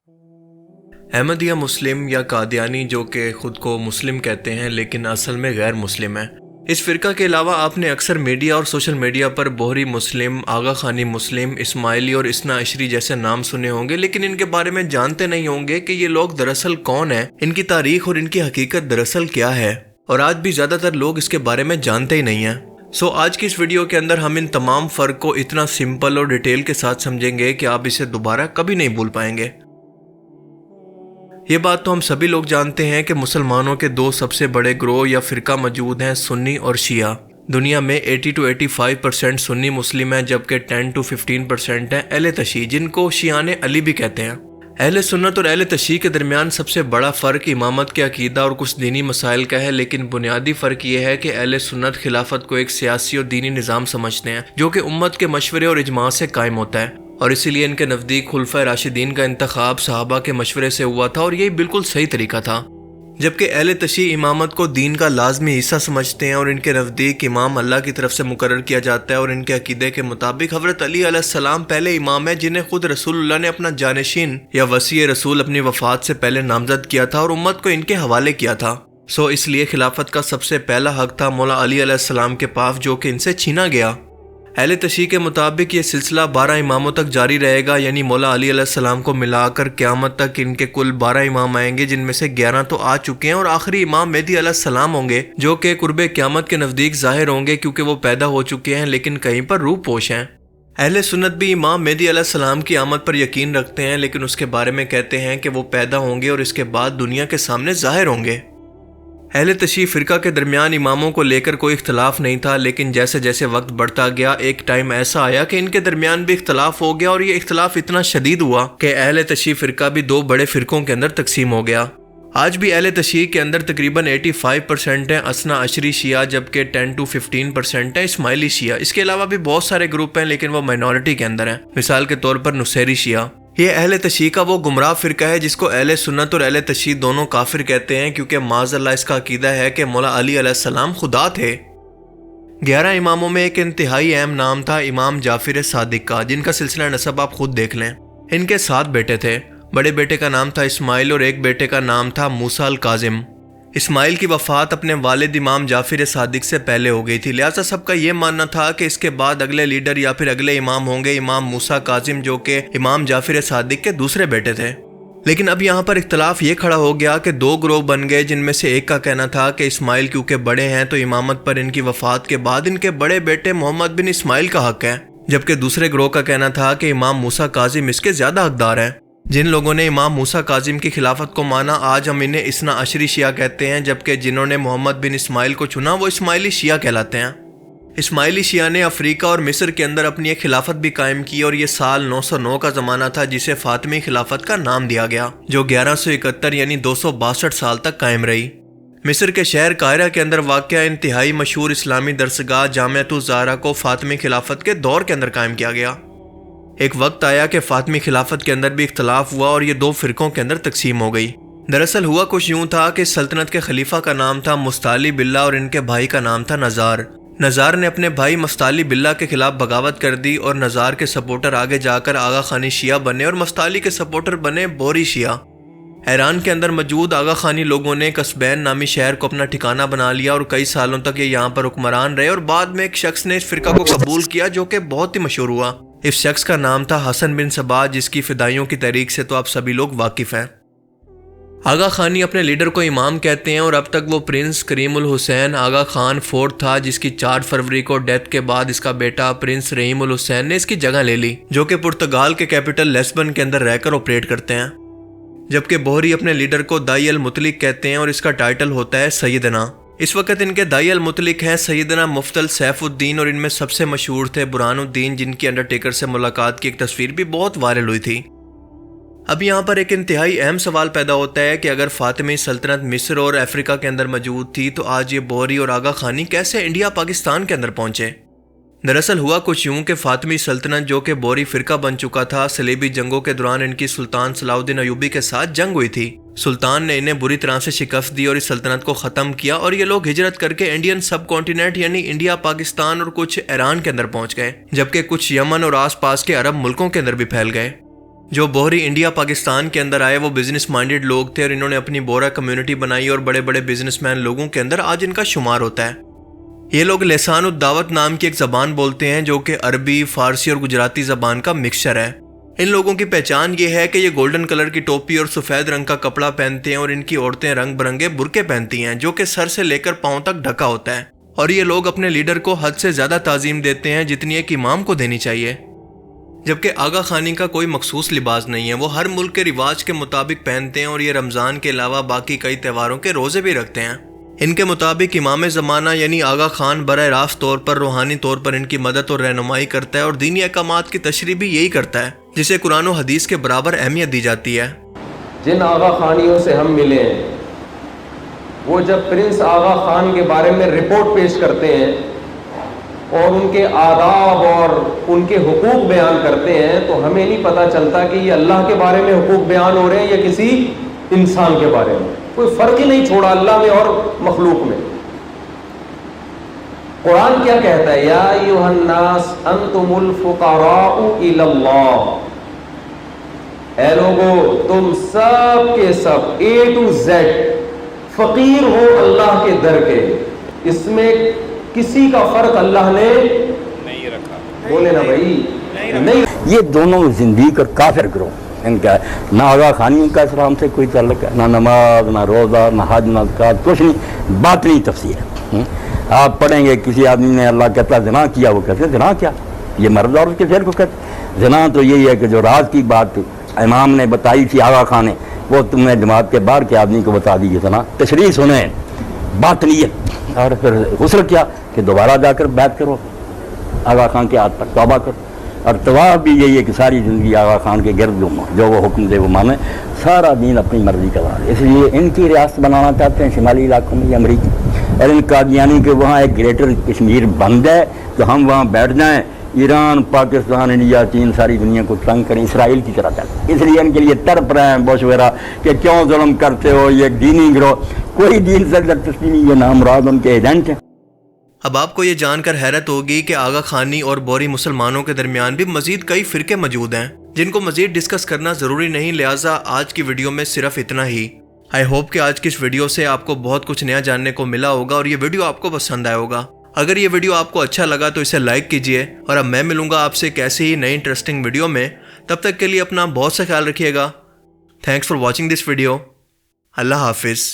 احمدیہ مسلم یا قادیانی جو کہ خود کو مسلم کہتے ہیں لیکن اصل میں غیر مسلم ہیں، اس فرقہ کے علاوہ آپ نے اکثر میڈیا اور سوشل میڈیا پر بوہری مسلم، آغا خانی مسلم، اسماعیلی اور اثنا عشری جیسے نام سنے ہوں گے، لیکن ان کے بارے میں جانتے نہیں ہوں گے کہ یہ لوگ دراصل کون ہیں، ان کی تاریخ اور ان کی حقیقت دراصل کیا ہے، اور آج بھی زیادہ تر لوگ اس کے بارے میں جانتے ہی نہیں ہیں۔ آج کی اس ویڈیو کے اندر ہم ان تمام فرق کو اتنا سمپل اور ڈیٹیل کے ساتھ سمجھیں گے کہ آپ اسے دوبارہ کبھی نہیں بھول پائیں گے۔ یہ بات تو ہم سبھی لوگ جانتے ہیں کہ مسلمانوں کے دو سب سے بڑے گروہ یا فرقہ موجود ہیں، سنی اور شیعہ۔ دنیا میں 80 to 85% سنی مسلم ہیں، جبکہ 10 to 15% ہیں اہل تشیع، جن کو شیعان علی بھی کہتے ہیں۔ اہل سنت اور اہل تشیع کے درمیان سب سے بڑا فرق امامت کے عقیدہ اور کچھ دینی مسائل کا ہے، لیکن بنیادی فرق یہ ہے کہ اہل سنت خلافت کو ایک سیاسی اور دینی نظام سمجھتے ہیں جو کہ امت کے مشورے اور اجماع سے قائم ہوتا ہے، اور اسی لیے ان کے نزدیک خلفائے راشدین کا انتخاب صحابہ کے مشورے سے ہوا تھا، اور یہی بالکل صحیح طریقہ تھا۔ جبکہ اہل تشیع امامت کو دین کا لازمی حصہ سمجھتے ہیں، اور ان کے نزدیک امام اللہ کی طرف سے مقرر کیا جاتا ہے، اور ان کے عقیدے کے مطابق حضرت علی علیہ السلام پہلے امام ہیں جنہیں خود رسول اللہ نے اپنا جانشین یا وصی رسول اپنی وفات سے پہلے نامزد کیا تھا اور امت کو ان کے حوالے کیا تھا۔ اس لیے خلافت کا سب سے پہلا حق تھا مولا علی علیہ السلام کے پاس، جو کہ ان سے چھینا گیا۔ اہل تشیع کے مطابق یہ سلسلہ 12 اماموں تک جاری رہے گا، یعنی مولا علی علیہ السلام کو ملا کر قیامت تک ان کے کل 12 امام آئیں گے، جن میں سے 11 تو آ چکے ہیں، اور آخری امام مہدی علیہ السلام ہوں گے جو کہ قرب قیامت کے نزدیک ظاہر ہوں گے، کیونکہ وہ پیدا ہو چکے ہیں لیکن کہیں پر روح پوش ہیں۔ اہل سنت بھی امام مہدی علیہ السلام کی آمد پر یقین رکھتے ہیں، لیکن اس کے بارے میں کہتے ہیں کہ وہ پیدا ہوں گے اور اس کے بعد دنیا کے سامنے ظاہر ہوں گے۔ اہل تشیع فرقہ کے درمیان اماموں کو لے کر کوئی اختلاف نہیں تھا، لیکن جیسے جیسے وقت بڑھتا گیا ایک ٹائم ایسا آیا کہ ان کے درمیان بھی اختلاف ہو گیا، اور یہ اختلاف اتنا شدید ہوا کہ اہل تشیع فرقہ بھی 2 بڑے فرقوں کے اندر تقسیم ہو گیا۔ آج بھی اہل تشیع کے اندر تقریباً 85% ہیں اثنا عشری شیعہ، جبکہ 10 to 15% ہیں اسماعیلی شیعہ۔ اس کے علاوہ بھی بہت سارے گروپ ہیں لیکن وہ مائنورٹی کے اندر ہیں، مثال کے طور پر نصیری شیعہ۔ یہ اہل تشیع کا وہ گمراہ فرقہ ہے جس کو اہل سنت اور اہل تشیع دونوں کافر کہتے ہیں، کیونکہ معاذ اللہ اس کا عقیدہ ہے کہ مولا علی علیہ السلام خدا تھے۔ 11 اماموں میں ایک انتہائی اہم نام تھا امام جعفر صادق کا، جن کا سلسلہ نسب آپ خود دیکھ لیں۔ ان کے 7 بیٹے تھے۔ بڑے بیٹے کا نام تھا اسماعیل اور ایک بیٹے کا نام تھا موسیٰ الکاظم۔ اسماعیل کی وفات اپنے والد امام جعفر صادق سے پہلے ہو گئی تھی، لہٰذا سب کا یہ ماننا تھا کہ اس کے بعد اگلے لیڈر یا پھر اگلے امام ہوں گے امام موسیٰ کاظم، جو کہ امام جعفر صادق کے دوسرے بیٹے تھے۔ لیکن اب یہاں پر اختلاف یہ کھڑا ہو گیا کہ 2 گروہ بن گئے، جن میں سے ایک کا کہنا تھا کہ اسماعیل کیونکہ بڑے ہیں تو امامت پر ان کی وفات کے بعد ان کے بڑے بیٹے محمد بن اسماعیل کا حق ہے، جبکہ دوسرے گروہ کا کہنا تھا کہ امام موسیٰ کاظم اس کے زیادہ حقدار ہیں۔ جن لوگوں نے امام موسیٰ کاظم کی خلافت کو مانا آج ہم انہیں اثنا عشری شیعہ کہتے ہیں، جبکہ جنہوں نے محمد بن اسماعیل کو چنا وہ اسماعیلی شیعہ کہلاتے ہیں۔ اسماعیلی شیعہ نے افریقہ اور مصر کے اندر اپنی ایک خلافت بھی قائم کی، اور یہ سال 909 کا زمانہ تھا جسے فاطمی خلافت کا نام دیا گیا، جو 1171 یعنی 262 سال تک قائم رہی۔ مصر کے شہر قاہرہ کے اندر واقع انتہائی مشہور اسلامی درسگاہ جامعۃ الزہرا کو فاطمی خلافت کے دور کے اندر قائم کیا گیا۔ ایک وقت آیا کہ فاطمی خلافت کے اندر بھی اختلاف ہوا اور یہ 2 فرقوں کے اندر تقسیم ہو گئی۔ دراصل ہوا کچھ یوں تھا کہ سلطنت کے خلیفہ کا نام تھا مستعلی باللہ اور ان کے بھائی کا نام تھا نزار۔ نزار نے اپنے بھائی مستعلی باللہ کے خلاف بغاوت کر دی، اور نزار کے سپورٹر آگے جا کر آغا خانی شیعہ بنے اور مستعلی کے سپورٹر بنے بوہری شیعہ۔ ایران کے اندر موجود آغا خانی لوگوں نے قصبین نامی شہر کو اپنا ٹھکانہ بنا لیا، اور کئی سالوں تک یہ یہاں پر حکمران رہے، اور بعد میں ایک شخص نے اس فرقہ کو قبول کیا جو کہ بہت ہی مشہور ہوا۔ اس شخص کا نام تھا حسن بن صباح، جس کی فدائیوں کی تحریک سے تو آپ سبھی لوگ واقف ہیں۔ آغا خانی اپنے لیڈر کو امام کہتے ہیں، اور اب تک وہ پرنس کریم الحسین آغا خان فورتھ تھا، جس کی 4 فروری کو ڈیتھ کے بعد اس کا بیٹا پرنس رحیم الحسین نے اس کی جگہ لے لی، جو کہ پرتگال کے کیپٹل لیسبن کے اندر رہ کر آپریٹ کرتے ہیں۔ جبکہ بوہری اپنے لیڈر کو دائی المطلق کہتے ہیں، اور اس کا ٹائٹل ہوتا ہے سیدنا۔ اس وقت ان کے دائی المطلق ہیں سیدنا مفتل سیف الدین، اور ان میں سب سے مشہور تھے برہان الدین، جن کی انڈرٹیکر سے ملاقات کی ایک تصویر بھی بہت وائرل ہوئی تھی۔ اب یہاں پر ایک انتہائی اہم سوال پیدا ہوتا ہے کہ اگر فاطمی سلطنت مصر اور افریقہ کے اندر موجود تھی تو آج یہ بوہری اور آغا خانی کیسے انڈیا پاکستان کے اندر پہنچے؟ دراصل ہوا کچھ یوں کہ فاطمی سلطنت جو کہ بوہری فرقہ بن چکا تھا، صلیبی جنگوں کے دوران ان کی سلطان صلاح الدین ایوبی کے ساتھ جنگ ہوئی تھی۔ سلطان نے انہیں بری طرح سے شکست دی اور اس سلطنت کو ختم کیا، اور یہ لوگ ہجرت کر کے انڈین سب کانٹیننٹ یعنی انڈیا، پاکستان اور کچھ ایران کے اندر پہنچ گئے، جبکہ کچھ یمن اور آس پاس کے عرب ملکوں کے اندر بھی پھیل گئے۔ جو بوہری انڈیا پاکستان کے اندر آئے وہ بزنس مائنڈڈ لوگ تھے اور انہوں نے اپنی بورا کمیونٹی بنائی اور بڑے بڑے بزنس مین لوگوں کے اندر آج ان کا شمار ہوتا ہے۔ یہ لوگ لسان الدعوت نام کی ایک زبان بولتے ہیں جو کہ عربی، فارسی اور گجراتی زبان کا مکسچر ہے۔ ان لوگوں کی پہچان یہ ہے کہ یہ گولڈن کلر کی ٹوپی اور سفید رنگ کا کپڑا پہنتے ہیں اور ان کی عورتیں رنگ برنگے برقعے پہنتی ہیں جو کہ سر سے لے کر پاؤں تک ڈھکا ہوتا ہے، اور یہ لوگ اپنے لیڈر کو حد سے زیادہ تعظیم دیتے ہیں جتنی ایک امام کو دینی چاہیے۔ جبکہ آغا خانی کا کوئی مخصوص لباس نہیں ہے، وہ ہر ملک کے رواج کے مطابق پہنتے ہیں اور یہ رمضان کے علاوہ باقی کئی تہواروں کے روزے بھی رکھتے ہیں۔ ان کے مطابق امام زمانہ یعنی آغا خان براہ راست طور پر روحانی طور پر ان کی مدد اور رہنمائی کرتا ہے اور دینی احکامات کی تشریح بھی یہی کرتا ہے جسے قرآن و حدیث کے برابر اہمیت دی جاتی ہے۔ جن آغا خانیوں سے ہم ملے ہیں وہ جب پرنس آغا خان کے بارے میں رپورٹ پیش کرتے ہیں اور ان کے آداب اور ان کے حقوق بیان کرتے ہیں تو ہمیں نہیں پتہ چلتا کہ یہ اللہ کے بارے میں حقوق بیان ہو رہے ہیں یا کسی انسان کے بارے میں۔ کوئی فرق ہی نہیں چھوڑا اللہ میں اور مخلوق میں۔ قرآن کیا کہتا ہے؟ یا ایھا الناس انتم الفقراء الی اللہ، اے لوگو تم سب کے سب A to Z فقیر ہو اللہ کے در کے، اس میں کسی کا فرق اللہ نے نہیں رکھا۔ بولے نا بھائی، نہیں۔ یہ دونوں زندگی اور کافر گروہ ان کا ہے۔ نہ آغا خانی کا اسلام سے کوئی تعلق ہے، نہ نماز، نہ روزہ، نہ حج، نہ زکوٰۃ، کچھ نہیں، باطنی تفسیر ہے۔ آپ پڑھیں گے کسی آدمی نے اللہ کہتا زنا کیا، وہ کہتے ہیں زنا کیا، یہ مرد اور اس کے فعل کو کہتے۔ زنا تو یہی ہے کہ جو راز کی بات امام نے بتائی تھی آغا خان نے، وہ تم نے جماعت کے باہر کے آدمی کو بتا دی یہ زنا، تشریح سنیں باطنیت۔ اور پھر غسل کیا کہ دوبارہ جا کر بیعت کرو آغا خان کے ہاتھ پر، توبہ کرو۔ اور طواف بھی یہی ہے کہ ساری زندگی آغا خان کے گرد گھومو، جو وہ حکم دے وہ مانے، سارا دین اپنی مرضی کا بنا۔ اس لیے ان کی ریاست بنانا چاہتے ہیں شمالی علاقوں میں، یہ امریکی، اور ان قادیانی کے وہاں ایک گریٹر کشمیر بن جائے تو ہم وہاں بیٹھ جائیں، ایران، پاکستان، انڈیا، چین، ساری دنیا کو تنگ کریں، اسرائیل کی طرح چلیں۔ اس لیے ان کے لیے تڑپ رہے ہیں بوش وغیرہ کہ کیوں ظلم کرتے ہو، یہ دینی گروہ، کوئی دین سے دلچسپی نہیں، یہ نامراد ان کے ایجنٹ ہیں۔ اب آپ کو یہ جان کر حیرت ہوگی کہ آغا خانی اور بوری مسلمانوں کے درمیان بھی مزید کئی فرقے موجود ہیں جن کو مزید ڈسکس کرنا ضروری نہیں، لہٰذا آج کی ویڈیو میں صرف اتنا ہی۔ آئی ہوپ کہ آج کی اس ویڈیو سے آپ کو بہت کچھ نیا جاننے کو ملا ہوگا اور یہ ویڈیو آپ کو پسند آیا ہوگا۔ اگر یہ ویڈیو آپ کو اچھا لگا تو اسے لائک کیجئے، اور اب میں ملوں گا آپ سے ایک ایسی ہی نئی انٹرسٹنگ ویڈیو میں۔ تب تک کے لیے اپنا بہت سا خیال رکھیے گا۔ Thanks for watching this video. اللہ حافظ۔